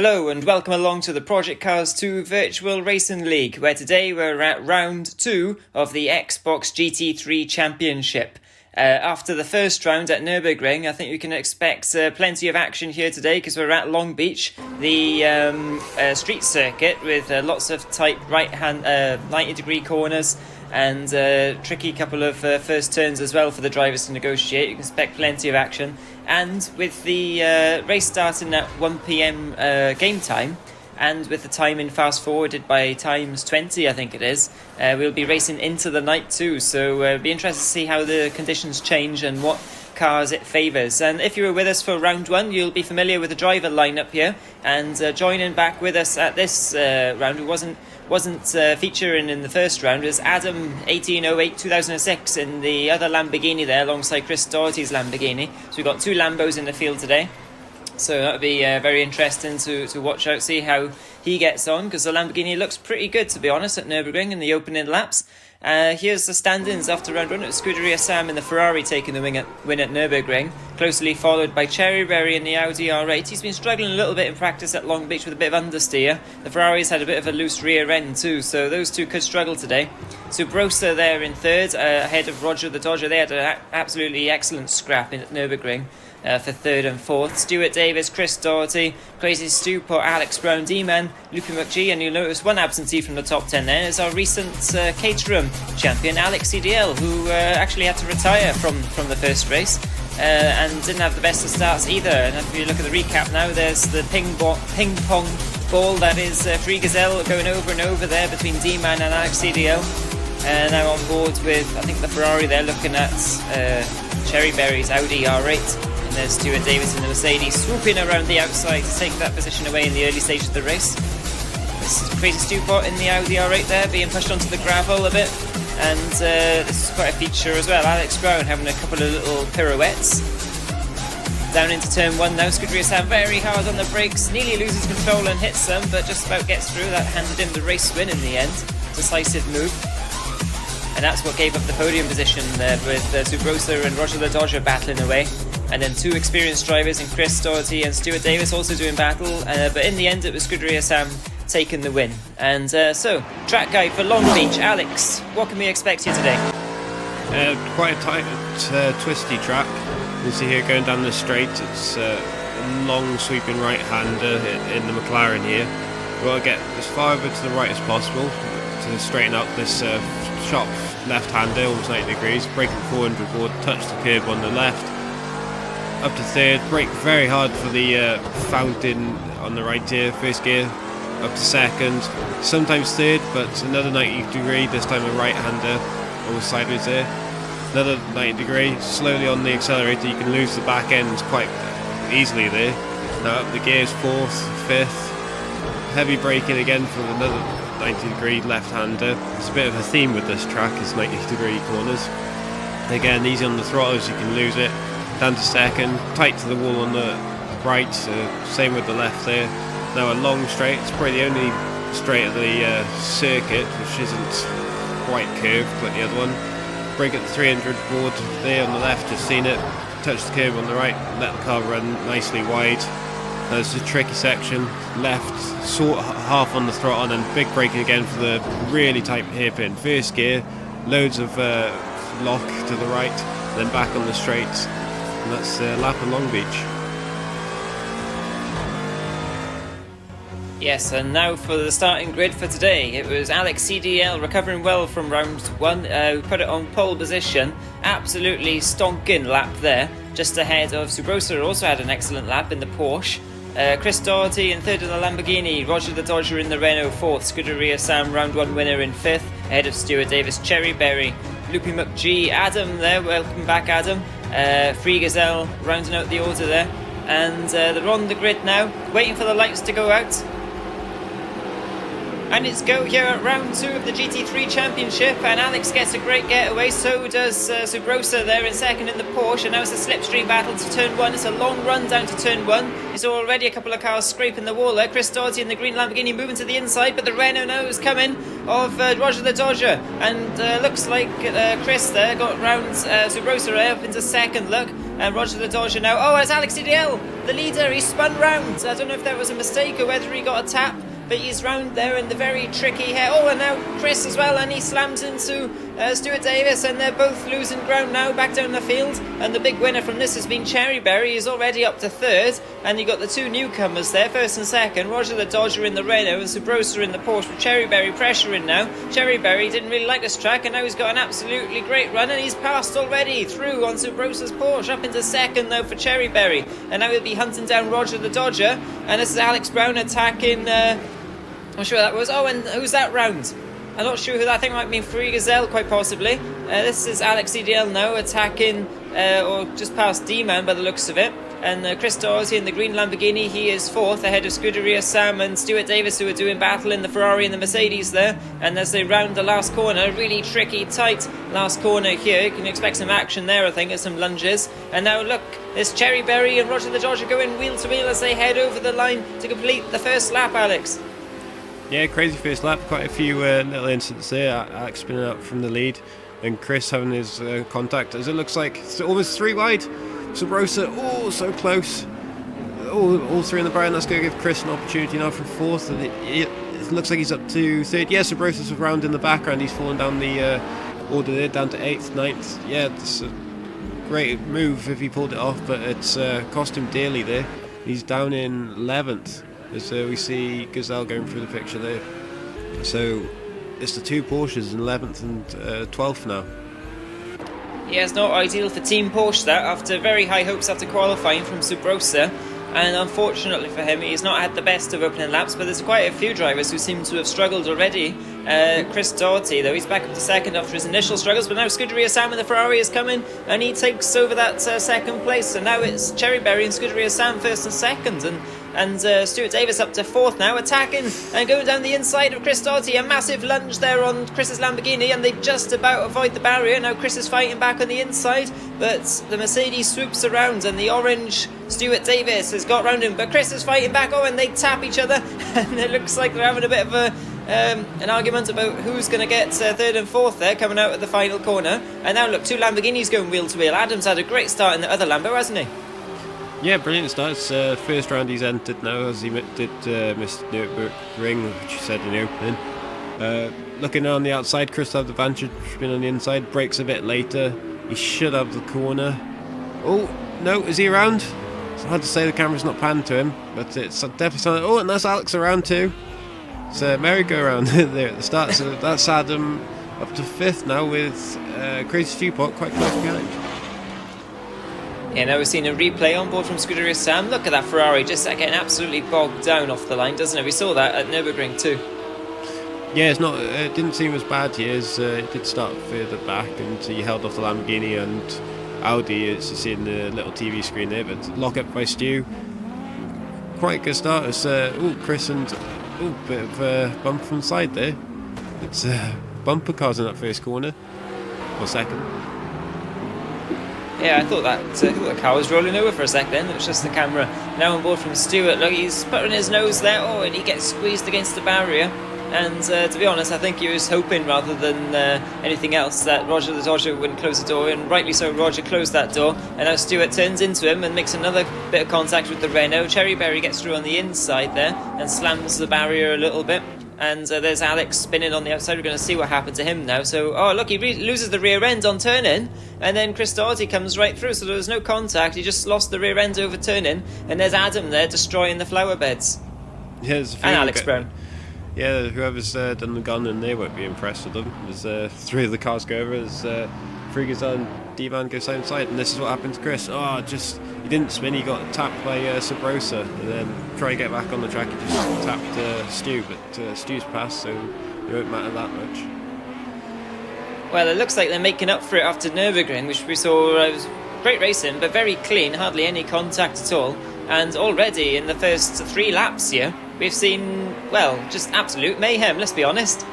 Hello and welcome along to the ProjectCars2 Virtual Racing League, where today we're at round 2 of the Xbox GT3 Championship. After the first round at Nürburgring, I think we can expect plenty of action here today because we're at Long Beach, the street circuit with lots of tight right-hand 90-degree corners and tricky couple of first turns as well for the drivers to negotiate. You can expect plenty of action. And with the race starting at 1 p.m. Game time, and with the timing fast forwarded by times 20, I think it is, we'll be racing into the night too. So it'll be interesting to see how the conditions change and what cars it favours. And if you were with us for round 1, you'll be familiar with the driver lineup here. And joining back with us at this round, who wasn't featuring in the first round, was Adam 1808 2006 in the other Lamborghini there alongside Chris Doherty's Lamborghini. So we've got 2 Lambos in the field today. So that'll be very interesting to watch out, see how he gets on, because the Lamborghini looks pretty good, to be honest, at Nürburgring in the opening laps. Here's the standings after round 1. It was Scuderia Sam in the Ferrari taking the win at Nürburgring, closely followed by Cherry Berry in the Audi R8. He's been struggling a little bit in practice at Long Beach with a bit of understeer. The Ferrari's had a bit of a loose rear end too, so those two could struggle today. Subrosa there in third, ahead of Roger the Dodger. They had an absolutely excellent scrap at Nürburgring. For third and fourth, Stuart Davis, Chris Doherty, Crazy Stu, Port Alex Brown, D-Man, Lupi McGee, and you'll notice one absentee from the top 10 there is our recent Caterham champion, Alex CDL, who actually had to retire from the first race and didn't have the best of starts either. And if you look at the recap now, there's the ping pong ball that is Free Gazelle going over and over there between D-Man and Alex CDL. Now on board with, I think, the Ferrari there, looking at Cherry Berry's Audi R8. And there's Stuart Davis in the Mercedes swooping around the outside to take that position away in the early stages of the race. This is Crazy Stewpot in the Audi R8 there, being pushed onto the gravel a bit. And this is quite a feature as well. Alex Brown having a couple of little pirouettes. Down into turn 1 now. Scuderia Sam very hard on the brakes, nearly loses control and hits them, but just about gets through. That handed him the race win in the end. Decisive move. And that's what gave up the podium position there, with Subrosa and Roger the Dodger battling away. And then 2 experienced drivers in Chris Doherty and Stuart Davis also doing battle. But in the end, it was Scuderia Sam taking the win. And so, track guide for Long Beach. Alex, what can we expect here today? Quite a tight, twisty track. You see here going down the straight, it's a long sweeping right-hander in the McLaren here. We've got to get as far over to the right as possible to straighten up this sharp left-hander, almost 90 degrees, braking 400 board, touch the curb on the left. Up to third, brake very hard for the fountain on the right here, first gear, up to second, sometimes third, but another 90 degree, this time a right-hander, almost sideways there. Another 90 degree, slowly on the accelerator, you can lose the back end quite easily there. Now up the gears, fourth, fifth, heavy braking again for another 90 degree left-hander. It's a bit of a theme with this track, is 90 degree corners. Again, easy on the throttles, you can lose it. Down to second, tight to the wall on the right, same with the left there. Now a long straight, it's probably the only straight of the circuit which isn't quite curved like the other one. Brake at the 300 board there on the left, just seen it, touch the curb on the right, let the car run nicely wide. There's a tricky section, left, sort of half on the throttle, and then big braking again for the really tight hairpin. First gear, loads of lock to the right, then back on the straights. And that's lap of Long Beach. Yes, and now for the starting grid for today. It was Alex CDL recovering well from round 1, who put it on pole position. Absolutely stonking lap there, just ahead of Subrosa, who also had an excellent lap in the Porsche. Chris Doherty in third in the Lamborghini, Roger the Dodger in the Renault fourth, Scuderia Sam round 1 winner in fifth, ahead of Stuart Davis, Cherry Berry, Lupi McGee, Adam there, welcome back Adam. Free Gazelle rounding out the order there, and they're on the grid now, waiting for the lights to go out. And it's go here at round 2 of the GT3 Championship, and Alex gets a great getaway, so does Subrosa there in second in the Porsche, and now it's a slipstream battle to turn 1. It's a long run down to turn 1. There's already a couple of cars scraping the wall there. Chris Doherty in the green Lamborghini moving to the inside, but the Renault now is coming of Roger the Dodger, and looks like Chris there got round Subrosa up into second look, And Roger the Dodger now. Oh, it's Alex CDL, the leader. He spun round. I don't know if that was a mistake or whether he got a tap, but he's round there in the very tricky hair. Oh, and now Chris as well, and he slams into Stuart Davis, and they're both losing ground now back down the field. And the big winner from this has been Cherryberry. He's already up to third, and you got the two newcomers there, first and second. Roger the Dodger in the Renault and Subrosa in the Porsche, with Cherryberry pressuring now. Cherryberry didn't really like this track, and now he's got an absolutely great run, and he's passed already through on Subrosa's Porsche, up into second now for Cherryberry. And now he'll be hunting down Roger the Dodger, and this is Alex Brown attacking... I'm sure that was... Oh, and who's that round? I'm not sure who that... I think it might be Free Gazelle, quite possibly. This is Alex CDL now attacking, or just past D-Man by the looks of it. And Chris Dorsey in the green Lamborghini, he is fourth, ahead of Scuderia Sam and Stuart Davis, who are doing battle in the Ferrari and the Mercedes there. And as they round the last corner, really tricky, tight last corner here. You can expect some action there, I think, and some lunges. And now look, there's Cherryberry and Roger the Dodger going wheel to wheel as they head over the line to complete the first lap, Alex. Yeah, crazy first lap. Quite a few little incidents there. Alex spinning out from the lead, and Chris having his contact, as it looks like it's almost three wide. Subrosa, oh, so close. All three in the barrier. That's going to give Chris an opportunity now for fourth, and it looks like he's up to third. Yeah, Subrosa's around in the background. He's fallen down the order there, down to eighth, ninth. Yeah, it's a great move if he pulled it off, but it's cost him dearly there. He's down in 11th. As we see Gazelle going through the picture there. So it's the two Porsches in 11th and 12th now. Yeah, it's not ideal for Team Porsche that, after very high hopes after qualifying from Subrosa. And unfortunately for him, he's not had the best of opening laps, but there's quite a few drivers who seem to have struggled already. Chris Doherty, though, he's back up to second after his initial struggles, but now Scuderia Sam in the Ferrari is coming, and he takes over that second place. So now it's Cherryberry and Scuderia Sam first and second, and Stuart Davis up to fourth now, attacking and going down the inside of Chris Doherty. A massive lunge there on Chris's Lamborghini, and they just about avoid the barrier. Now Chris is fighting back on the inside, but the Mercedes swoops around, and the orange Stuart Davis has got round him, but Chris is fighting back. Oh, and they tap each other, and it looks like they're having a bit of an argument about who's going to get third and fourth there, coming out at the final corner. And now look, two Lamborghinis going wheel to wheel. Adam's had a great start in the other Lambo, hasn't he? Yeah, brilliant start. It's first round he's entered now, as he did miss Nürburgring, which he said in the opening. Looking on the outside, Chris had the advantage, been on the inside, brakes a bit later. He should have the corner. Oh, no, is he around? It's hard to say, the camera's not panned to him, but it's definitely something. Oh, and that's Alex around too. It's a merry-go-round there at the start. So that's Adam up to fifth now, with Crazy Stewpot quite close behind. Yeah, now we've seen a replay on board from Scuderia Sam. Look at that Ferrari just getting absolutely bogged down off the line, doesn't it? We saw that at Nürburgring too. Yeah, it didn't seem as bad here. It did start further back, and he held off the Lamborghini and Audi, as you see in the little TV screen there. But lock up by Stu. Quite a good start. It's Chris, and bit of a bump from the side there. It's bumper cars in that first corner, or second. Yeah, I thought the car was rolling over for a second. It was just the camera. Now on board from Stewart. Look, he's putting his nose there. Oh, and he gets squeezed against the barrier. And to be honest, I think he was hoping, rather than anything else, that Roger the Dodger wouldn't close the door. And rightly so, Roger closed that door. And now Stewart turns into him and makes another bit of contact with the Renault. Cherryberry gets through on the inside there and slams the barrier a little bit. And there's Alex spinning on the outside. We're going to see what happened to him now. So, oh, look, he loses the rear end on turn-in. And then Chris Doherty comes right through. So there was no contact. He just lost the rear end over turn-in. And there's Adam there destroying the flower beds. Yeah, and Alex Brown. Yeah, whoever's done the gun, and they won't be impressed with them. There's three of the cars go over. As Frigga and D-Man go side and side. And this is what happened to Chris. He didn't spin, he got tapped by Subrosa, and then try to get back on the track, he just tapped Stu, but Stu's passed, so it won't matter that much. Well, it looks like they're making up for it after Nürburgring, which we saw was great racing, but very clean, hardly any contact at all. And already in the first 3 laps here, we've seen, well, just absolute mayhem, let's be honest.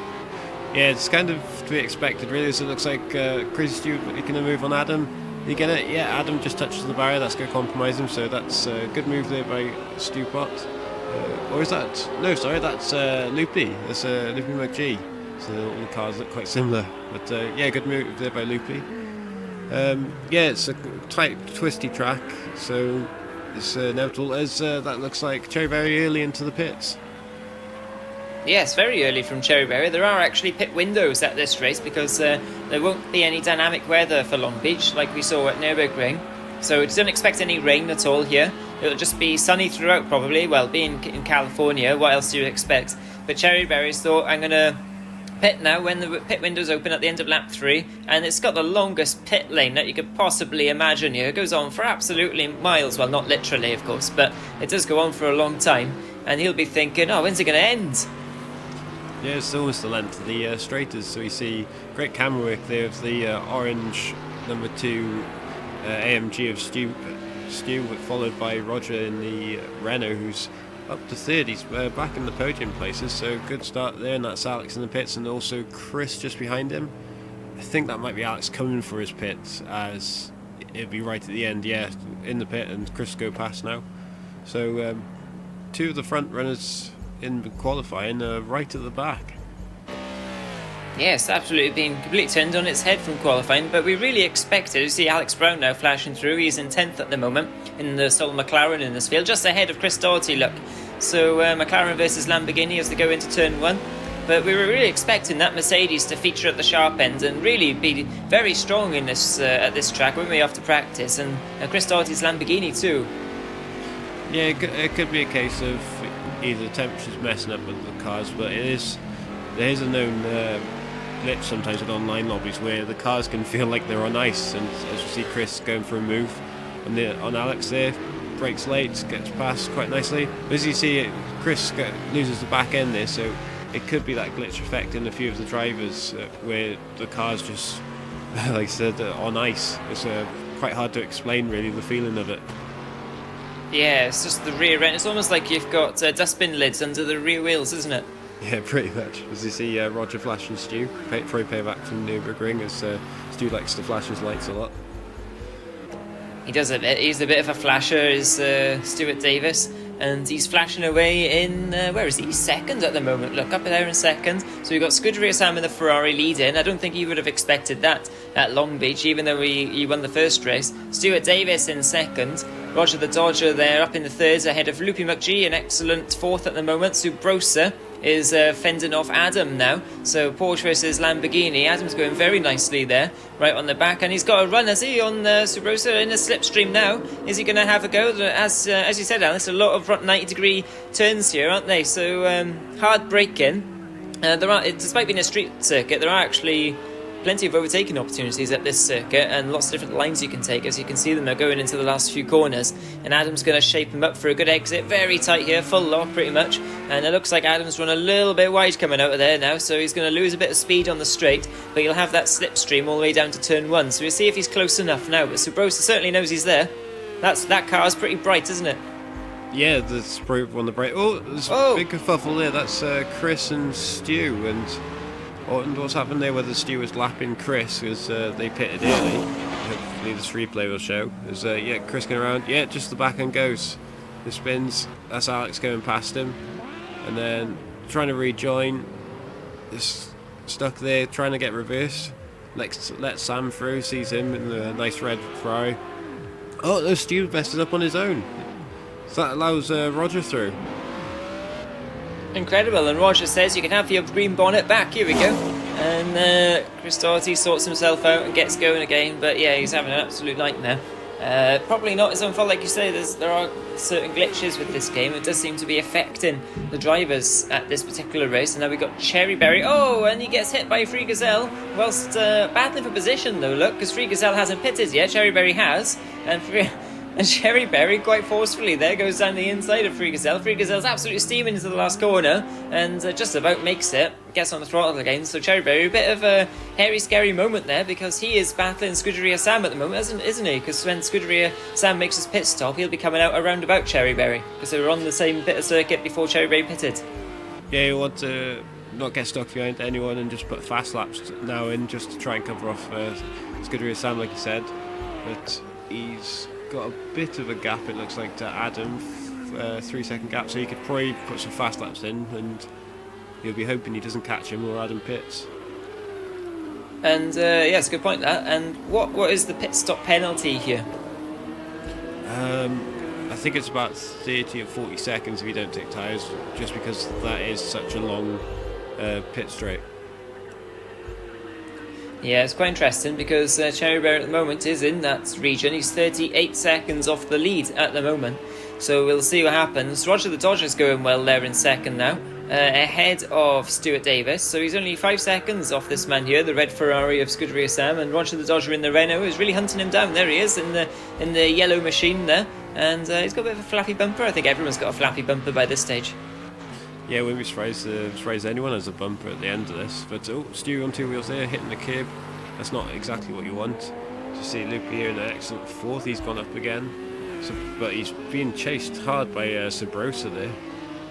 Yeah, it's kind of to be expected, really. So it looks like Crazy Stu making a move on Adam. You get it? Yeah, Adam just touches the barrier. That's going to compromise him. So that's a good move there by Stewpot. Or is that? No, sorry, that's Loopy. That's Loopy McGee. So all the cars look quite similar. But yeah, good move there by Loopy. Yeah, it's a tight, twisty track, so it's inevitable as that looks like Cherryberry early into the pits. Yes, very early from Cherryberry. There are actually pit windows at this race because there won't be any dynamic weather for Long Beach like we saw at Nürburgring. So don't expect any rain at all here. It'll just be sunny throughout probably. Well, being in California, what else do you expect? But Cherryberry's thought, I'm going to pit now when the pit window's open at the end of lap 3, and it's got the longest pit lane that you could possibly imagine here. It goes on for absolutely miles, well, not literally of course, but it does go on for a long time, and he'll be thinking, oh, when's it going to end? Yeah, it's almost the length of the straighters, so we see great camera work there of the orange number 2 AMG of Stu, followed by Roger in the Renault, who's up to third. He's back in the podium places, so good start there, and that's Alex in the pits, and also Chris just behind him. I think that might be Alex coming for his pits, as it'd be right at the end, yeah, in the pit, and Chris go past now. So 2 of the front runners in qualifying right at the back. Yes, absolutely being completely turned on its head from qualifying, but we really expected to see Alex Brown now flashing through. He's in 10th at the moment in the sole McLaren in this field, just ahead of Chris Doherty, look. So McLaren versus Lamborghini as they go into turn 1. But we were really expecting that Mercedes to feature at the sharp end and really be very strong in this at this track, weren't we, after practice? And Chris Doherty's Lamborghini too. Yeah, it could be a case of either the temperature's messing up with the cars, but there is a known glitch sometimes in online lobbies where the cars can feel like they're on ice, and as you see Chris going for a move on Alex there, brakes late, gets past quite nicely. As you see, Chris loses the back end there, so it could be that glitch effect in a few of the drivers where the cars just, like I said, on ice. It's quite hard to explain really the feeling of it. Yeah, it's just the rear end. It's almost like you've got dustbin lids under the rear wheels, isn't it? Yeah, pretty much. As you see Roger flashing Stu, pro payback from Nürburgring, as Stu likes to flash his lights a lot. He does a bit. He's a bit of a flasher, is Stuart Davis. And he's flashing away in, where is he? He's second at the moment. Look, up there in second. So we've got Scuderia Sam in the Ferrari lead in. I don't think he would have expected that at Long Beach, even though he won the first race. Stuart Davis in second. Roger the Dodger there up in the third, ahead of Loopy McGee, an excellent fourth at the moment. Subrosa is fending off Adam now. So Porsche versus Lamborghini. Adam's going very nicely there, right on the back, and he's got a run, has he, on Subrosa in a slipstream now? Is he going to have a go? As you said, Alice, a lot of 90-degree turns here, aren't they? So hard braking. Despite being a street circuit, there are actually plenty of overtaking opportunities at this circuit, and lots of different lines you can take. As you can see them, they're going into the last few corners, and Adam's going to shape him up for a good exit. Very tight here, full lock pretty much, and it looks like Adam's run a little bit wide coming out of there now, so he's going to lose a bit of speed on the straight, but he'll have that slipstream all the way down to turn 1, so we'll see if he's close enough now. But Subrosa certainly knows he's there. That car's pretty bright, isn't it? Yeah, that's probably one of the bright. Oh, there's a big kerfuffle there. That's Chris and Stu, and what's happened there, whether Stu was lapping Chris because they pitted early. Hopefully this replay will show. There's Chris going around. Yeah, just the back end goes. The spins. That's Alex going past him, and then trying to rejoin. Is stuck there, trying to get reverse. Let Sam through. Sees him in the nice red Ferrari. Oh, no, Stu vested up on his own. So that allows Roger through. Incredible, and Roger says you can have your green bonnet back. Here we go. And Chris Doherty sorts himself out and gets going again, but yeah, he's having an absolute nightmare. Probably not his own fault, like you say. There are certain glitches with this game. It does seem to be affecting the drivers at this particular race. And now we've got Cherryberry. Oh, and he gets hit by Free Gazelle whilst battling for position, though, look, because Free Gazelle hasn't pitted yet. Cherryberry has, and Cherryberry quite forcefully there goes down the inside of Free Gazelle. Free Gazelle's absolutely steaming into the last corner and just about makes it. Gets on the throttle again. So Cherryberry, a bit of a hairy, scary moment there because he is battling Scuderia Sam at the moment, isn't he? Because when Scuderia Sam makes his pit stop, he'll be coming out around about Cherryberry because they were on the same bit of circuit before Cherryberry pitted. Yeah, you want to not get stuck behind anyone and just put fast laps now in just to try and cover off Scuderia Sam, like you said. But he's got a bit of a gap, it looks like, to Adam, 3-second gap, so he could probably put some fast laps in and you'll be hoping he doesn't catch him or Adam pits. And yeah, it's a good point, that. And what is the pit stop penalty here? I think it's about 30 or 40 seconds if you don't take tyres, just because that is such a long pit straight. Yeah, it's quite interesting because Cherryberry at the moment is in that region. He's 38 seconds off the lead at the moment. So we'll see what happens. Roger the Dodger's going well there in second now, ahead of Stuart Davis. So he's only 5 seconds off this man here, the red Ferrari of Scuderia Sam, and Roger the Dodger in the Renault is really hunting him down. There he is in the yellow machine there, and he's got a bit of a flappy bumper. I think everyone's got a flappy bumper by this stage. Yeah, wouldn't be surprised anyone has a bumper at the end of this. But Stu on 2 wheels there, hitting the curb. That's not exactly what you want. You see Lupe here in an excellent 4th. He's gone up again. But he's being chased hard by Sabrosa there,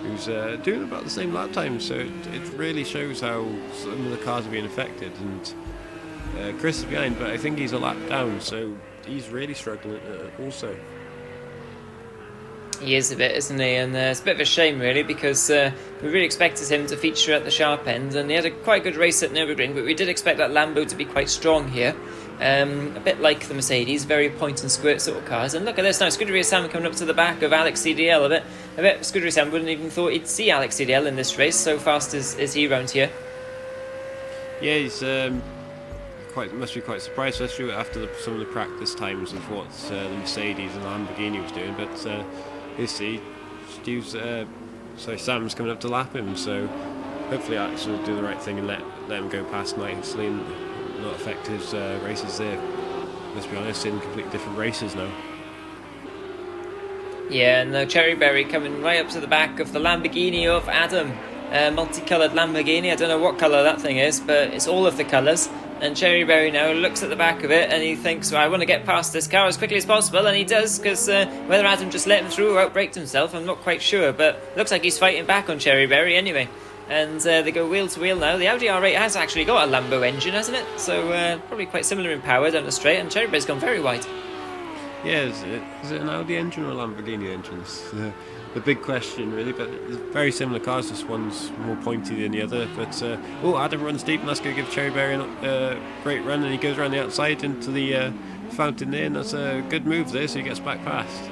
who's doing about the same lap time. So it really shows how some of the cars are being affected. And Chris is behind, but I think he's a lap down. So he's really struggling also. He is a bit, isn't he? And it's a bit of a shame, really, because we really expected him to feature at the sharp end, and he had a quite good race at Nürburgring, but we did expect that Lambo to be quite strong here. A bit like the Mercedes, very point and squirt sort of cars. And look at this now, Scuderia Sam coming up to the back of Alex CDL a bit. Scuderia Sam wouldn't even thought he'd see Alex CDL in this race, so fast is he round here. Yeah, he's must be quite surprised, especially after some of the practice times of what the Mercedes and Lamborghini was doing. But you see, Sam's coming up to lap him, so hopefully Alex will do the right thing and let him go past nicely and not affect his races there. Let's be honest, in completely different races now. Yeah, and Cherryberry coming right up to the back of the Lamborghini of Adam. Multicoloured Lamborghini, I don't know what colour that thing is, but it's all of the colours. And Cherryberry now looks at the back of it and he thinks, well, I want to get past this car as quickly as possible, and he does, because whether Adam just let him through or outbraked himself, I'm not quite sure, but looks like he's fighting back on Cherryberry anyway. And they go wheel to wheel now. The Audi R8 has actually got a Lambo engine, hasn't it? So probably quite similar in power down the straight, and Cherryberry's gone very wide. Yeah, is it an Audi engine or a Lamborghini engine? It's the big question, really, but very similar cars. This one's more pointy than the other. But Adam runs deep, and that's going to give Cherryberry a great run, and he goes around the outside into the fountain there, and that's a good move there, so he gets back past.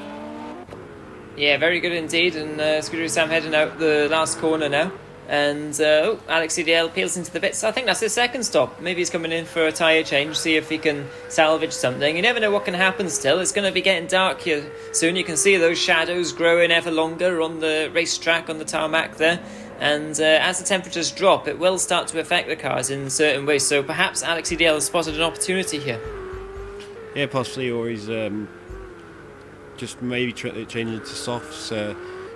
Yeah, very good indeed, and Scuderia Sam heading out the last corner now. And Alex CDL peels into the pits. I think that's his second stop. Maybe he's coming in for a tyre change, see if he can salvage something. You never know what can happen still. It's going to be getting dark here soon. You can see those shadows growing ever longer on the racetrack, on the tarmac there. And as the temperatures drop, it will start to affect the cars in certain ways. So perhaps Alex CDL has spotted an opportunity here. Yeah, possibly, or he's just maybe changing to softs.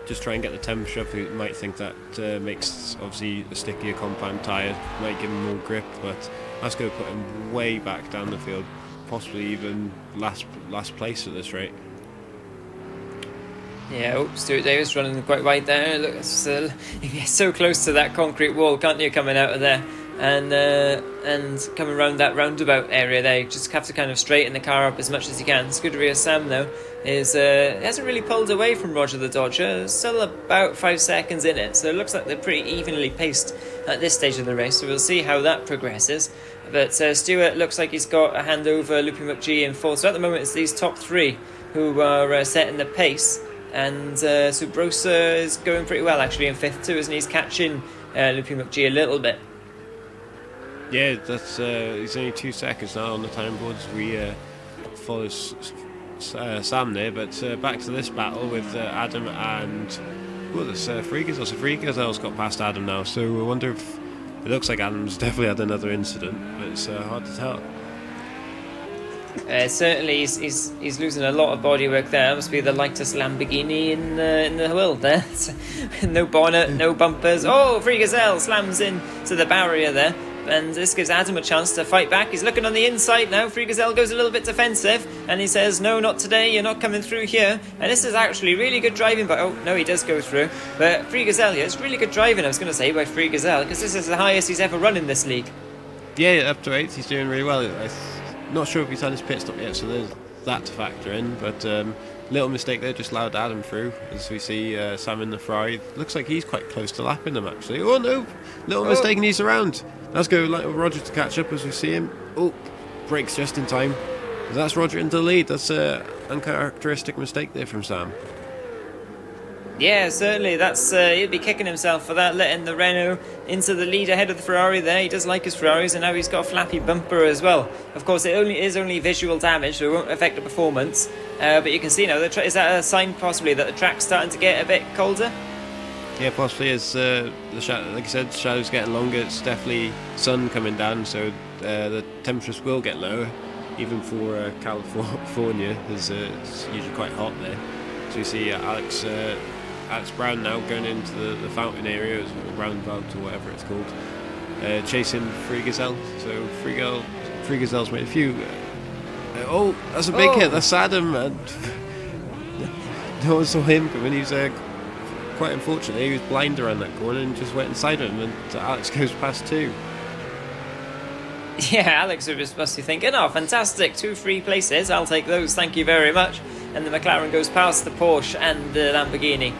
Just try and get the temperature up. You might think that makes obviously a stickier compound tyre, might give him more grip, but that's going to put him way back down the field, possibly even last place at this rate. Yeah, Stuart Davis running quite wide there. Look, you get so close to that concrete wall, can't you, coming out of there? And coming around that roundabout area there, you just have to kind of straighten the car up as much as you can. Scuderia Sam, though, hasn't really pulled away from Roger the Dodger. Still about 5 seconds in it, so it looks like they're pretty evenly paced at this stage of the race, so we'll see how that progresses. But Stuart looks like he's got a hand over Loopy McGee in fourth, so at the moment it's these top three who are setting the pace. And Subrosa is going pretty well actually in fifth too, isn't he? He's catching Loopy McGee a little bit. Yeah, that's he's only 2 seconds now on the time boards. We follow Sam there, but back to this battle with Adam and there's Freegazelle. So Freegazelle's got past Adam now, so I wonder if it looks like Adam's definitely had another incident, but it's hard to tell. Certainly he's losing a lot of bodywork there. That must be the lightest Lamborghini in the world there. No bonnet, no bumpers. Oh, Freegazelle slams into the barrier there, and this gives Adam a chance to fight back. He's looking on the inside now. Freegazelle goes a little bit defensive, and he says, no, not today, you're not coming through here. And this is actually really good driving, but oh no, he does go through. But Freegazelle here, it's really good driving, I was going to say, by Freegazelle, because this is the highest he's ever run in this league. Yeah, up to 8th, he's doing really well. Not sure if he's had his pit stop yet, so there's that to factor in, but little mistake there, just allowed Adam through, as we see Sam in the Ferrari. Looks like he's quite close to lapping them actually. Oh no, little mistake and he's around. Let's go Roger to catch up as we see him. Oh, brakes just in time. That's Roger into the lead. That's an uncharacteristic mistake there from Sam. Yeah, certainly. That's he'd be kicking himself for that, letting the Renault into the lead ahead of the Ferrari there. He does like his Ferraris, and now he's got a flappy bumper as well. Of course, it is only visual damage, so it won't affect the performance. But you can see now, is that a sign possibly that the track's starting to get a bit colder? Yeah, possibly as the shadow, like I said, the shadow's getting longer. It's definitely sun coming down, so the temperatures will get lower, even for California, as it's usually quite hot there. So you see Alex Brown now going into the fountain area, or roundabout or whatever it's called, chasing Free Gazelle. So Free Gazelle's made a few. Oh, that's a big hit. That's Adam. And no one saw him coming. He was quite unfortunately, he was blind around that corner and just went inside him, and Alex goes past too. Yeah, Alex must be thinking, oh, fantastic, 2 free places, I'll take those, thank you very much. And the McLaren goes past the Porsche and the Lamborghini.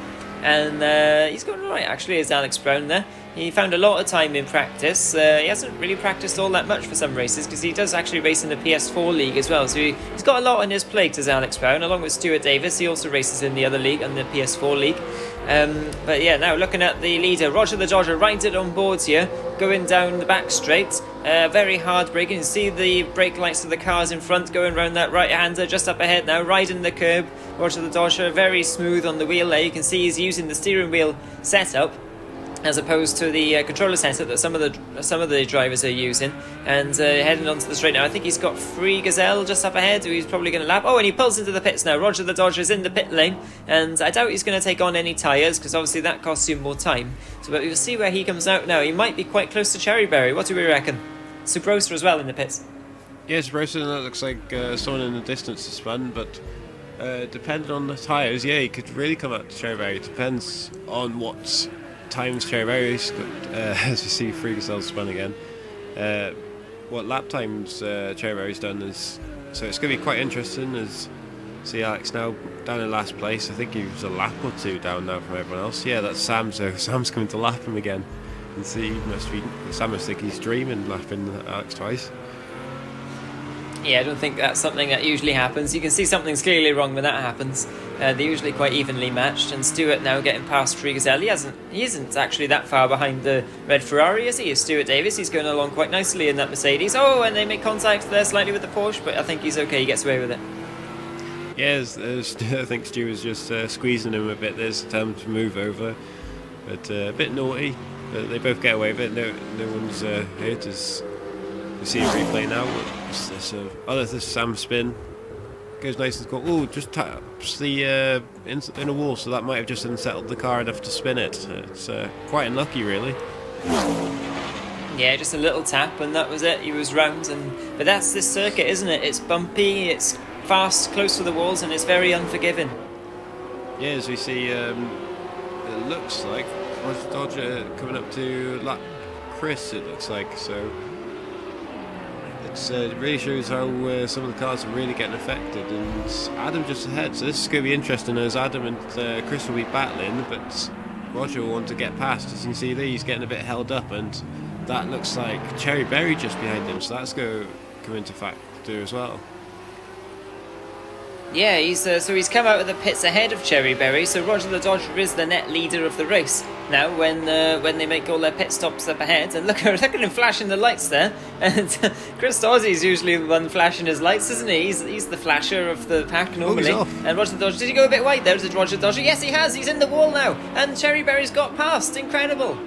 And he's going alright, actually, is Alex Brown there. He found a lot of time in practice. He hasn't really practiced all that much for some races, because he does actually race in the PS4 league as well. So he's got a lot on his plate as Alex Brown, along with Stuart Davis. He also races in the other league, on the PS4 league. But yeah, now looking at the leader, Roger the Dodger right it on boards here, going down the back straight. Very hard braking. You can see the brake lights of the cars in front going round that right-hander just up ahead now, riding the curb. Roger the Dodger very smooth on the wheel there. You can see he's using the steering wheel setup as opposed to the controller setup that some of the drivers are using, and heading onto the straight now. I think he's got Free Gazelle just up ahead, who he's probably going to lap. Oh, and he pulls into the pits now. Roger the Dodger is in the pit lane, and I doubt he's going to take on any tyres, because obviously that costs you more time. So, but we'll see where he comes out now. He might be quite close to Cherryberry. What do we reckon? Subrosa as well in the pits. Yeah, Subrosa, that looks like someone in the distance to spun, but depending on the tyres, yeah, he could really come out to Cherryberry. It depends on what times Cherryberry's got, as we see Free Gazelle spun again. What lap times Cherryberry's done is, so it's going to be quite interesting as see Alex now down in last place. I think he was a lap or 2 down now from everyone else. Yeah, that's Sam, so Sam's coming to lap him again. And see, Sam must think he's dreaming lapping Alex twice. Yeah, I don't think that's something that usually happens. You can see something's clearly wrong when that happens. They're usually quite evenly matched, and Stuart now getting past Free Gazelle. He isn't actually that far behind the red Ferrari, is he? Is Stuart Davis? He's going along quite nicely in that Mercedes. Oh, and they make contact there slightly with the Porsche, but I think he's okay. He gets away with it. Yeah, I think Stu was just squeezing him a bit. There's a time to move over, but a bit naughty. But they both get away with it. No one's hurt. As you see a replay now. What's this? This Sam spin. Goes nice and cool. Oh, just taps the inner wall, so that might have just unsettled the car enough to spin it. It's quite unlucky, really. Yeah, just a little tap, and that was it. He was round, but that's this circuit, isn't it? It's bumpy, it's fast, close to the walls, and it's very unforgiving. Yeah, as we see, it looks like Roger Dodger coming up to lap Chris. It looks like so. It really shows how some of the cars are really getting affected, and Adam just ahead, so this is going to be interesting as Adam and Chris will be battling, but Roger will want to get past. As you can see there, he's getting a bit held up, and that looks like Cherryberry just behind him, so that's going to come into factor as well. Yeah, he's come out of the pits ahead of Cherryberry, so Roger the Dodger is the net leader of the race now when they make all their pit stops up ahead. And look at him flashing the lights there. And Chris Dawsey's usually the one flashing his lights, isn't he? He's the flasher of the pack normally. And Roger the Dodger, did he go a bit wide there? Is it Roger the Dodger? Yes, he has. He's in the wall now. And Cherryberry's got past. Incredible.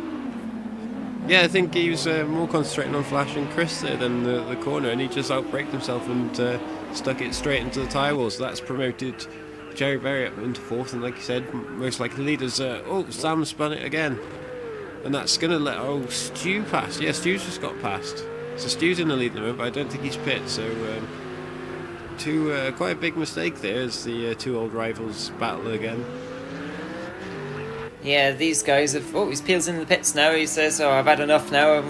Yeah, I think he was more concentrating on flashing Chris there than the corner, and he just outbraked himself and stuck it straight into the tyre wall. So that's promoted Cherryberry up into 4th, and like you said, most likely leaders. Sam spun it again, and that's going to let Stu pass. Yeah, Stu's just got past, so Stu's in the lead at the moment, but I don't think he's pit. So quite a big mistake there as the 2 old rivals battle again. Yeah, these guys have... Oh, he's peels in the pits now. He says, I've had enough now. I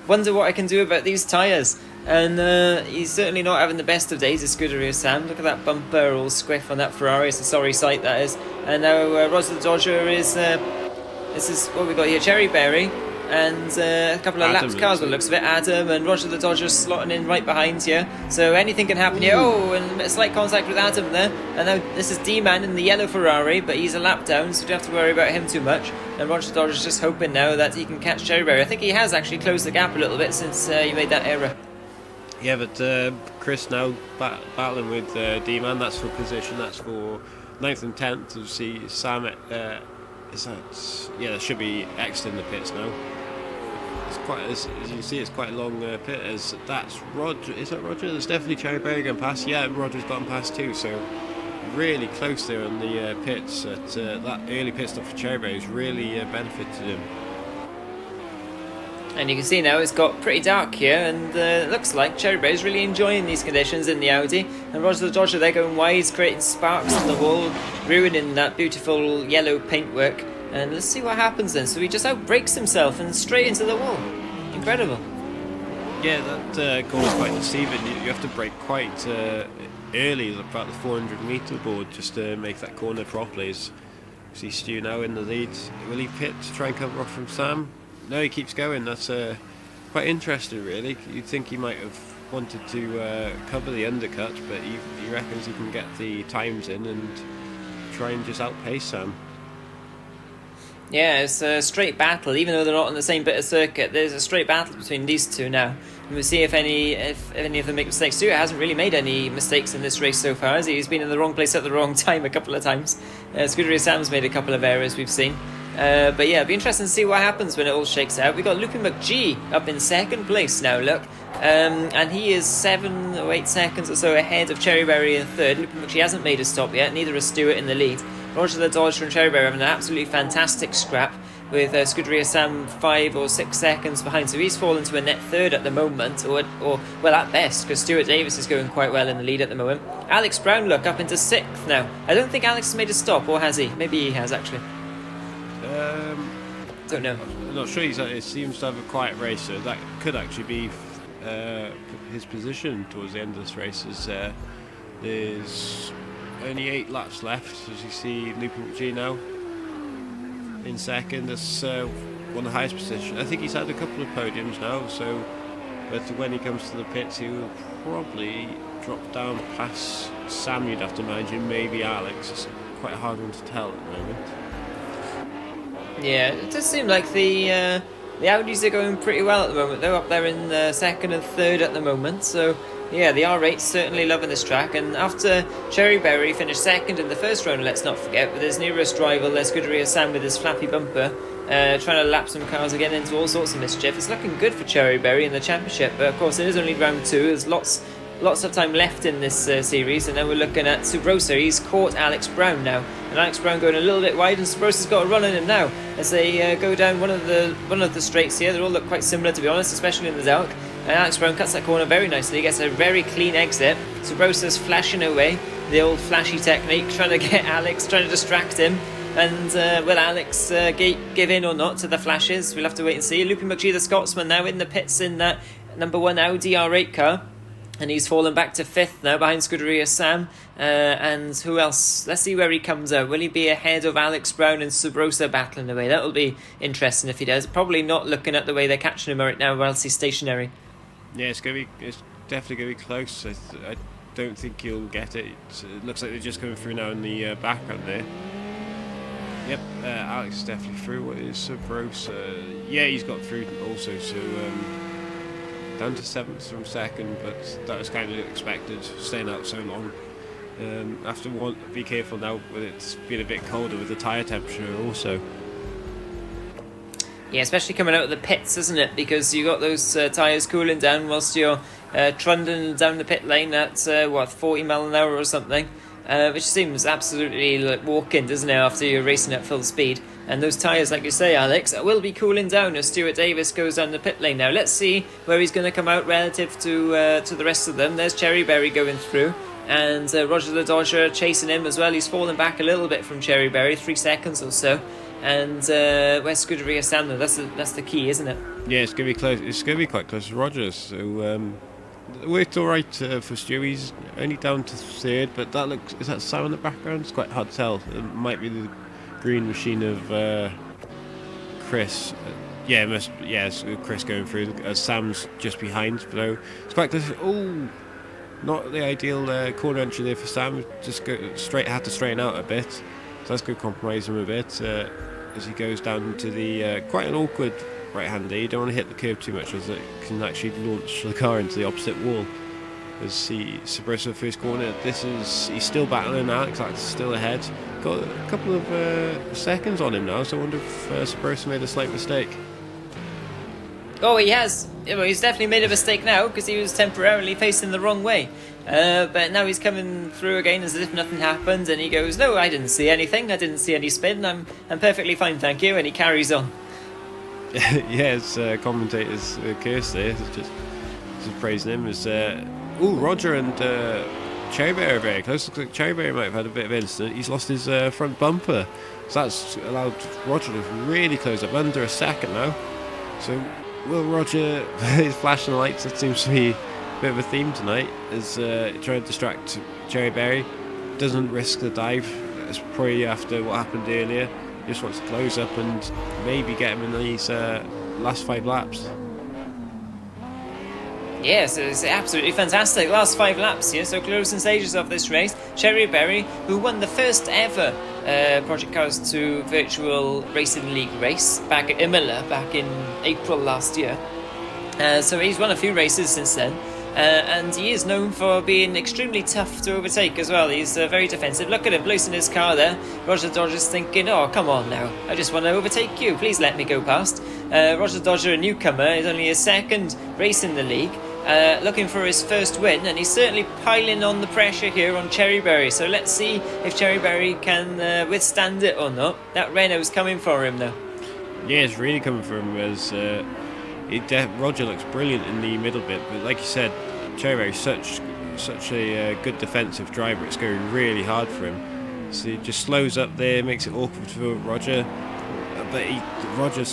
wonder what I can do about these tyres. And he's certainly not having the best of days, as Scuderia Sam. Look at that bumper all squiff on that Ferrari. It's a sorry sight, that is. And now Roger the Dodger is... this is what we got here. Cherryberry and a couple of lapped cars by the looks of it. Adam and Roger the Dodger slotting in right behind here. So anything can happen here. Oh, and a slight contact with Adam there. And now this is D-Man in the yellow Ferrari, but he's a lap down, so you don't have to worry about him too much. And Roger the Dodger's just hoping now that he can catch Cherryberry. I think he has actually closed the gap a little bit since he made that error. Yeah, but Chris now battling with D-Man. That's for position. That's for 9th and 10th. To see Sam. Is that? Yeah, there should be X in the pits now. It's quite, as you can see, it's quite a long pit. As that's Roger. Is that Roger? There's definitely Cherryberry going past. Yeah, Roger's gotten past too. So really close there on the pits. That early pit stop for Cherryberry has really benefited him. And you can see now it's got pretty dark here, and it looks like Cherryberry's really enjoying these conditions in the Audi. And Roger the Dodger, they're going wide, creating sparks on the wall, ruining that beautiful yellow paintwork. And let's see what happens then. So he just outbrakes himself and straight into the wall. Incredible. Yeah, that corner's quite deceiving. You have to brake quite early, about the 400-metre board, just to make that corner properly. See Stu now in the lead. Will he pit to try and cover off from Sam? No, he keeps going. That's quite interesting, really. You'd think he might have wanted to cover the undercut, but he reckons he can get the times in and try and just outpace Sam. Yeah, it's a straight battle, even though they're not on the same bit of circuit. There's a straight battle between these two now. And we'll see if any of them make mistakes. Stewart hasn't really made any mistakes in this race so far, has he? He's been in the wrong place at the wrong time a couple of times. Scuderia Sam's made a couple of errors, we've seen. But yeah, it'll be interesting to see what happens when it all shakes out. We've got Loopy McGee up in second place now, look. And he is 7 or 8 seconds or so ahead of Cherryberry in third. Loopy McGee hasn't made a stop yet, neither has Stewart in the lead. Roger the Dodger and Cherryberry having an absolutely fantastic scrap, with Scuderia Sam 5 or 6 seconds behind. So he's fallen to a net third at the moment, or well, at best, because Stuart Davis is going quite well in the lead at the moment. Alex Brown, look, up into 6th now. I don't think Alex has made a stop, or has he? Maybe he has, actually. Don't know. I'm not sure. It seems to have a quiet race, so that could actually be his position towards the end of this race. There's only 8 laps left, as you see Loopy McGee now in second. That's one of the highest positions. I think he's had a couple of podiums now, so but when he comes to the pits, he will probably drop down past Sam, you'd have to imagine, maybe Alex. It's quite a hard one to tell at the moment. Yeah, it does seem like the Audis are going pretty well at the moment. They're up there in second and third at the moment, so yeah, the R8's certainly loving this track. And after Cherryberry finished second in the first round, let's not forget, with his nearest rival, Scuderia Sam, with his flappy bumper, trying to lap some cars again into all sorts of mischief. It's looking good for Cherryberry in the championship, but of course it is only round 2. There's lots of time left in this series, and then we're looking at Subrosa. He's caught Alex Brown now, and Alex Brown going a little bit wide, and Subrosa's got a run on him now as they go down one of the straights here. They all look quite similar, to be honest, especially in the dark. And Alex Brown cuts that corner very nicely. He gets a very clean exit. Subrosa's flashing away, the old flashy technique, trying to get Alex, trying to distract him. And will Alex give in or not to the flashes? We'll have to wait and see. Loopy McGee, the Scotsman, now in the pits in that number 1 Audi R8 car. And he's fallen back to 5th now behind Scuderia Sam. And who else? Let's see where he comes out. Will he be ahead of Alex Brown and Subrosa battling away? That will be interesting if he does. Probably not, looking at the way they're catching him right now, or else he's stationary. Yeah, it's definitely going to be close. I don't think he'll get it. It looks like they're just coming through now in the background there. Yep, Alex is definitely through. What is Subrosa? Yeah, he's got through also, so down to 7th from 2nd, but that was kind of expected, staying out so long. Have to be careful now with it's been a bit colder with the tyre temperature also. Yeah, especially coming out of the pits, isn't it? Because you got those tyres cooling down whilst you're trundling down the pit lane at 40 mile an hour or something, which seems absolutely like walking, doesn't it? After you're racing at full speed, and those tyres, like you say, Alex, will be cooling down as Stuart Davis goes down the pit lane now. Let's see where he's going to come out relative to the rest of them. There's Cherryberry going through, and Roger the Dodger chasing him as well. He's fallen back a little bit from Cherryberry, 3 seconds or so. And where's Scuderia Sam? That's the key, isn't it? Yeah, it's going to be close. It's going to be quite close to Rogers. So it worked all right for Stu. He's only down to 3rd, but is that Sam in the background? It's quite hard to tell. It might be the green machine of Chris. Yeah, it's Chris going through. Sam's just behind, but it's quite close. Oh, not the ideal corner entry there for Sam. Just had to straighten out a bit. So that's going to compromise him a bit as he goes down to the quite an awkward right-hander. You don't want to hit the curb too much, as it can actually launch the car into the opposite wall. As he suppresses the first corner, he's still battling. Alex is still ahead. Got a couple of seconds on him now, so I wonder if Sabrosa made a slight mistake. Oh, he has. Well, he's definitely made a mistake now because he was temporarily facing the wrong way. But now he's coming through again as if nothing happened, and he goes, "No, I didn't see anything. I didn't see any spin. I'm perfectly fine, thank you." And he carries on. Yeah, it's commentator's curse there. It's just praising him as Roger and Cherryberry are very close. Looks like Cherryberry might have had a bit of incident. He's lost his front bumper, so that's allowed Roger to really close up under a second now. So will Roger is flashing the lights? That seems to be a bit of a theme tonight, as trying to distract Cherryberry. Doesn't risk the dive. That's probably after what happened earlier. Just wants to close up and maybe get him in these last 5 laps. Yes, it's absolutely fantastic. Last 5 laps here, so closing stages of this race. Cherryberry, who won the first ever Project Cars 2 Virtual Racing League race back at Imola back in April last year. So he's won a few races since then. And he is known for being extremely tough to overtake as well. He's very defensive. Look at him losing his car there. Roger Dodger's thinking, "Oh, come on now. I just want to overtake you. Please let me go past." Roger Dodger, a newcomer, is only his second race in the league. Looking for his first win, and he's certainly piling on the pressure here on Cherryberry. So let's see if Cherryberry can withstand it or not. That Renault's coming for him now. Yeah, it's really coming for him as Roger looks brilliant in the middle bit, but like you said, Cherryberry's such a good defensive driver. It's going really hard for him. So he just slows up there, makes it awkward for Roger. But Roger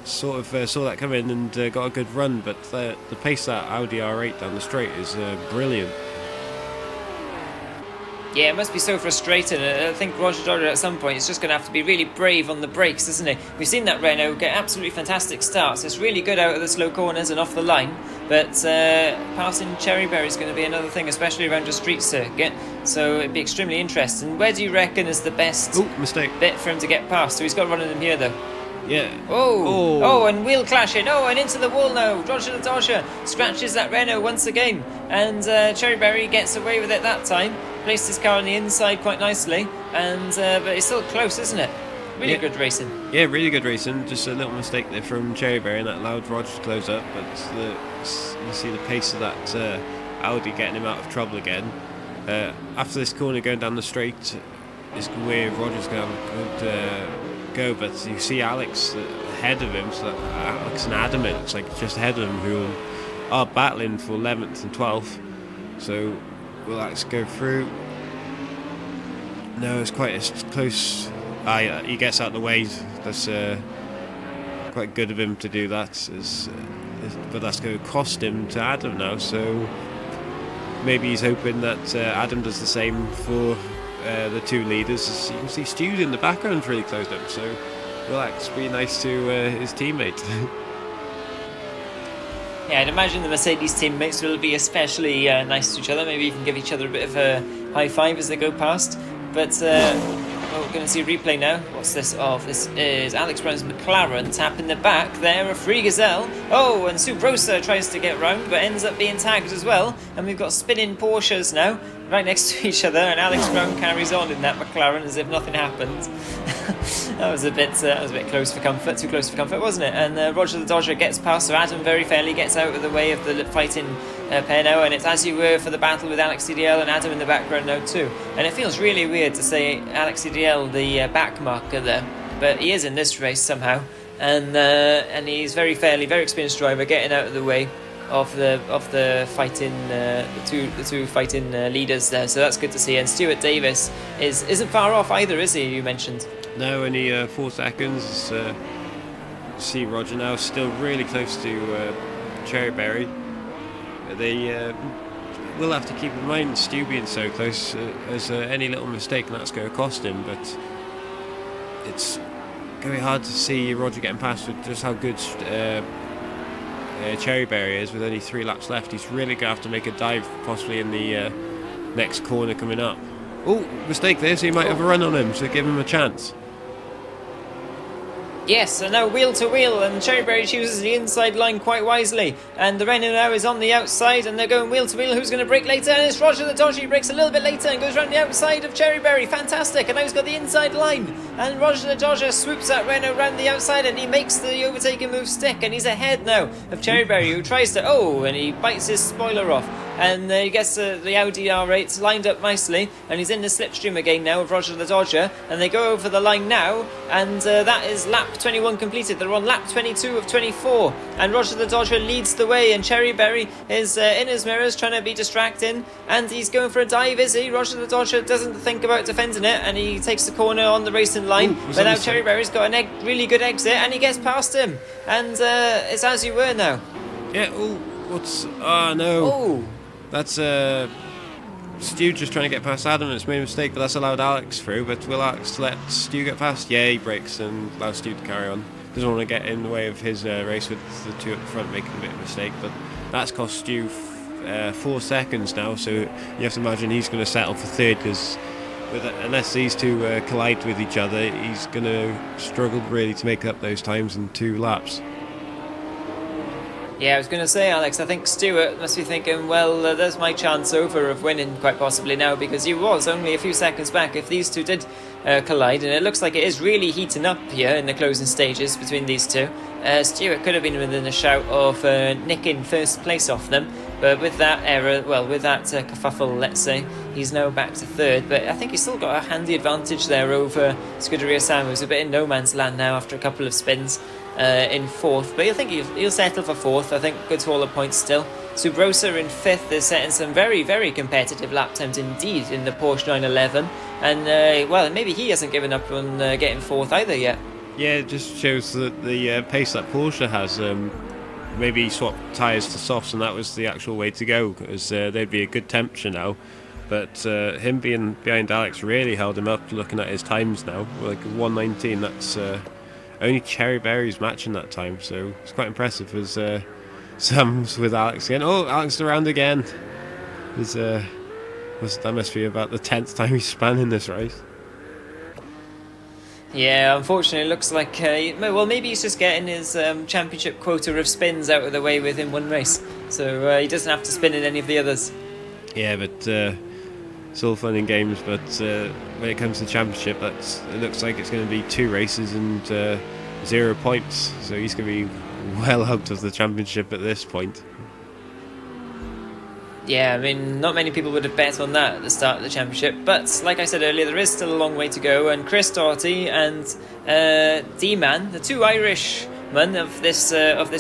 sort of saw that coming and got a good run. But the pace that Audi R8 down the straight is brilliant. Yeah, it must be so frustrating. I think Roger Dodger at some point is just going to have to be really brave on the brakes, isn't he? We've seen that Renault get absolutely fantastic starts. It's really good out of the slow corners and off the line, but passing Cherryberry is going to be another thing, especially around a street circuit. So it'd be extremely interesting. Where do you reckon is the best bit for him to get past? So he's got one of them here, though. Yeah. Oh, and wheel clashing. Oh, and into the wall now. Roger Dodger scratches that Renault once again, and Cherryberry gets away with it that time. Placed his car on the inside quite nicely, and but it's still close, isn't it? Really good racing. Yeah, really good racing. Just a little mistake there from Cherryberry, and that allowed Roger to close up. But you see the pace of that Audi getting him out of trouble again. After this corner going down the straight is where Roger's going to have a good go, but you see Alex ahead of him. So Alex and Adam, it looks like just ahead of him, who are battling for 11th and 12th. So will Alex go through? No, it's quite close. He gets out of the way. That's quite good of him to do that. But that's going to cost him to Adam now. So maybe he's hoping that Adam does the same for the two leaders. As you can see, Stu in the background really closed up. So will Alex be nice to his teammate? Yeah, I'd imagine the Mercedes teammates will be especially nice to each other. Maybe even give each other a bit of a high five as they go past. But we're going to see a replay now. What's this of? This is Alex Brown's McLaren tapping the back there, a free gazelle. Oh, and Subrosa tries to get round, but ends up being tagged as well. And we've got spinning Porsches now, right next to each other, and Alex Brown carries on in that McLaren as if nothing happened. That was a bit close for comfort, too close for comfort, wasn't it? And Roger the Dodger gets past, so Adam very fairly gets out of the way of the fighting pair now, and it's as you were for the battle with Alex CDL and Adam in the background now too. And it feels really weird to say Alex CDL the back marker there, but he is in this race somehow, and he's very experienced driver, getting out of the way of the fighting the two fighting leaders there. So that's good to see. And Stuart Davis isn't far off either, is he? You mentioned. No, only 4 seconds. See Roger now still really close to Cherryberry. They will have to keep in mind Stu being so close, as any little mistake and that's going to cost him. But it's going to be hard to see Roger getting past with just how good Cherryberry is with only 3 laps left. He's really going to have to make a dive possibly in the next corner coming up. Oh, mistake there, so he might have a run on him, so give him a chance. Yes, and now wheel to wheel, and Cherryberry chooses the inside line quite wisely. And the Renault now is on the outside, and they're going wheel to wheel. Who's going to brake later? And it's Roger the Dodger. He brakes a little bit later and goes around the outside of Cherryberry. Fantastic, and now he's got the inside line. And Roger the Dodger swoops that Renault around the outside, and he makes the overtaking move stick. And he's ahead now of Cherryberry, who tries to... Oh, and he bites his spoiler off. And he gets the Audi R8 lined up nicely, and he's in the slipstream again now of Roger the Dodger, and they go over the line now, and that is lap 21 completed. They're on lap 22 of 24, and Roger the Dodger leads the way, and Cherryberry is in his mirrors trying to be distracting, and he's going for a dive, is he? Roger the Dodger doesn't think about defending it, and he takes the corner on the racing line. Ooh, but now Cherryberry's got a really good exit, and he gets past him, and it's as you were now. Yeah, oh no. Oh. That's Stu just trying to get past Adam, and it's made a mistake, but that's allowed Alex through. But will Alex let Stu get past? Yeah, he brakes and allows Stu to carry on. Doesn't want to get in the way of his race with the 2 at the front making a bit of a mistake, but that's cost Stu 4 seconds now, so you have to imagine he's going to settle for 3rd, because unless these 2 collide with each other, he's going to struggle really to make up those times in 2 laps. Yeah, I was going to say, Alex, I think Stewart must be thinking, well, there's my chance over of winning quite possibly now, because he was only a few seconds back if these 2 did collide, and it looks like it is really heating up here in the closing stages between these 2. Stewart could have been within a shout of nicking 1st place off them, but with that error, well, with that kerfuffle, let's say, he's now back to 3rd, but I think he's still got a handy advantage there over Scuderia Sam, who's a bit in no man's land now after a couple of spins. In 4th, but I think he'll settle for 4th. I think good haul of points still. Subrosa in 5th is setting some very, very competitive lap times indeed in the Porsche 911, and well, maybe he hasn't given up on getting 4th either yet. Yeah, it just shows that the pace that Porsche has. Maybe he swapped tyres to softs, and that was the actual way to go, because they'd be a good temperature now. But him being behind Alex really held him up. Looking at his times now, like 1:19. That's only Cherryberry's matching that time, so it's quite impressive as Sam's with Alex again. Oh, Alex around again. That must be about the 10th time he's spanning this race. Yeah, unfortunately it looks like, well, maybe he's just getting his championship quota of spins out of the way within 1 race, so he doesn't have to spin in any of the others. Yeah, but it's all fun and games, but when it comes to the championship, it looks like it's going to be 2 races and 0 points, so he's going to be well out of the championship at this point. Yeah, I mean, not many people would have bet on that at the start of the championship, but like I said earlier, there is still a long way to go, and Chris Doughty and D-Man, the 2 Irishmen of this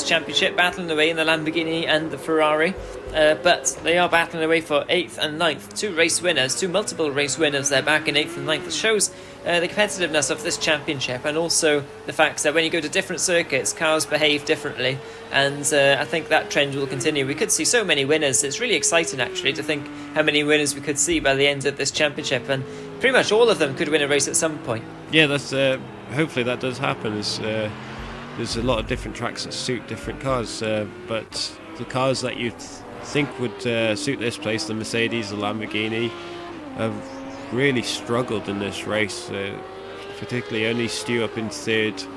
championship, battling away in the Lamborghini and the Ferrari. But they are battling away for 8th and 9th. 2 race winners, 2 multiple race winners. They're back in 8th and 9th. It shows the competitiveness of this championship, and also the fact that when you go to different circuits, cars behave differently. And I think that trend will continue. We could see so many winners. It's really exciting, actually, to think how many winners we could see by the end of this championship. And pretty much all of them could win a race at some point. Yeah, that's hopefully that does happen. There's a lot of different tracks that suit different cars, but the cars that you think would suit this place, the Mercedes, the Lamborghini, have really struggled in this race. Particularly only Stu up in 3rd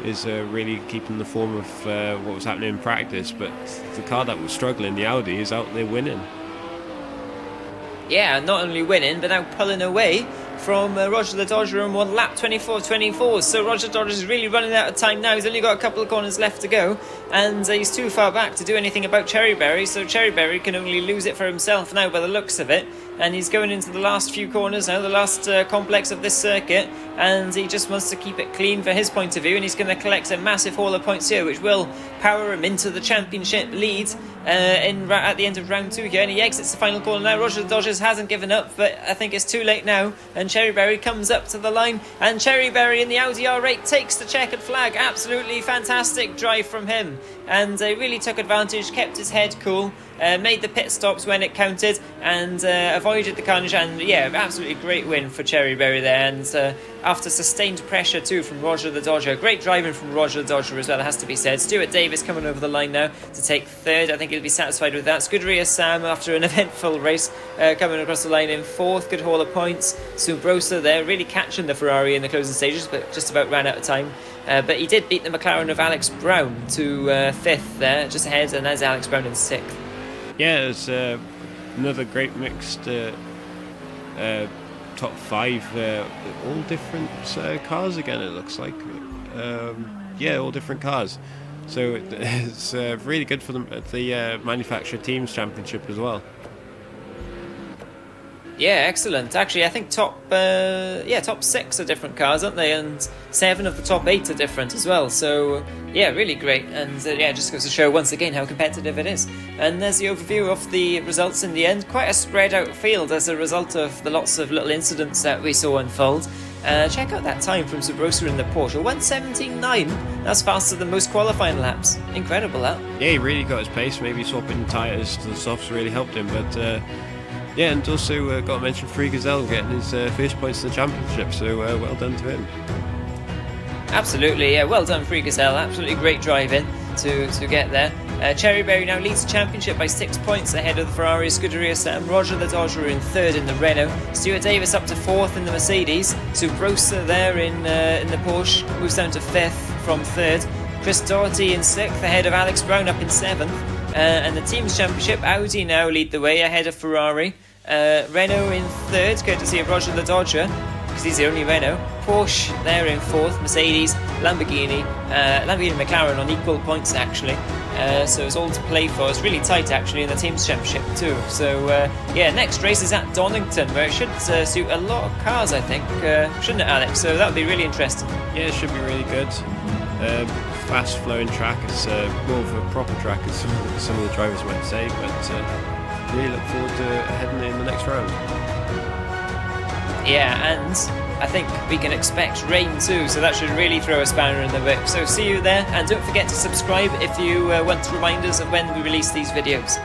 is really keeping the form of what was happening in practice, but the car that was struggling, the Audi, is out there winning. Yeah, not only winning, but now pulling away from Roger the Dodger on one lap, 24-24. So Roger the Dodger is really running out of time now. He's only got a couple of corners left to go, and he's too far back to do anything about Cherryberry. So Cherryberry can only lose it for himself now by the looks of it. And he's going into the last few corners now, the last complex of this circuit, and he just wants to keep it clean for his point of view, and he's going to collect a massive haul of points here, which will power him into the championship lead at the end of round 2 here, and he exits the final corner now. Roger the Dodgers hasn't given up, but I think it's too late now, and Cherryberry comes up to the line, and Cherryberry in the Audi R8 takes the checkered flag. Absolutely fantastic drive from him, and really took advantage, kept his head cool, made the pit stops when it counted, and avoided the carnage. And yeah, absolutely great win for Cherry Berry there. And after sustained pressure too from Roger the Dodger, great driving from Roger the Dodger as well, it has to be said. Stuart Davis coming over the line now to take third. I think he'll be satisfied with that. Scuderia Sam, after an eventful race, coming across the line in fourth. Good haul of points. Subrosa there really catching the Ferrari in the closing stages, but just about ran out of time. But he did beat the McLaren of Alex Brown to fifth there, just ahead, and there's Alex Brown in sixth. Yeah, it's another great mixed top five, all different cars again, it looks like. Yeah, all different cars. So it's really good for them at the Manufacturer Teams Championship as well. Yeah, excellent. Actually, I think top 6 are different cars, aren't they? And 7 of the top 8 are different as well. So yeah, really great. And just goes to show once again how competitive it is. And there's the overview of the results in the end. Quite a spread out field as a result of the lots of little incidents that we saw unfold. Check out that time from Subrosa in the Porsche, 1:17.9. That's faster than most qualifying laps. Incredible, that. Yeah, he really got his pace. Maybe swapping tyres to the softs really helped him, but. Yeah, and also got to mention Free Gazelle getting his first points in the championship, so well done to him. Absolutely, yeah, well done Free Gazelle, absolutely great driving to get there. Cherry Berry now leads the championship by 6 points ahead of the Ferrari, Scuderia Sam. Roger the Dodger in third in the Renault. Stuart Davis up to fourth in the Mercedes. Subrosa there in the Porsche moves down to fifth from third. Chris Doherty in sixth ahead of Alex Brown up in seventh. And the team's championship, Audi now lead the way ahead of Ferrari. Renault in third, courtesy of Roger the Dodger, because he's the only Renault. Porsche there in fourth, Mercedes, Lamborghini McLaren on equal points actually. So it's all to play for. It's really tight actually in the team's championship too. So next race is at Donington, where it should suit a lot of cars, I think, shouldn't it, Alex? So that would be really interesting. Yeah, it should be really good. Fast flowing track. It's more of a proper track, as some of the drivers might say, but really look forward to heading in the next round. Yeah, and I think we can expect rain too, so that should really throw a spanner in the works. So see you there, and don't forget to subscribe if you want reminders of when we release these videos.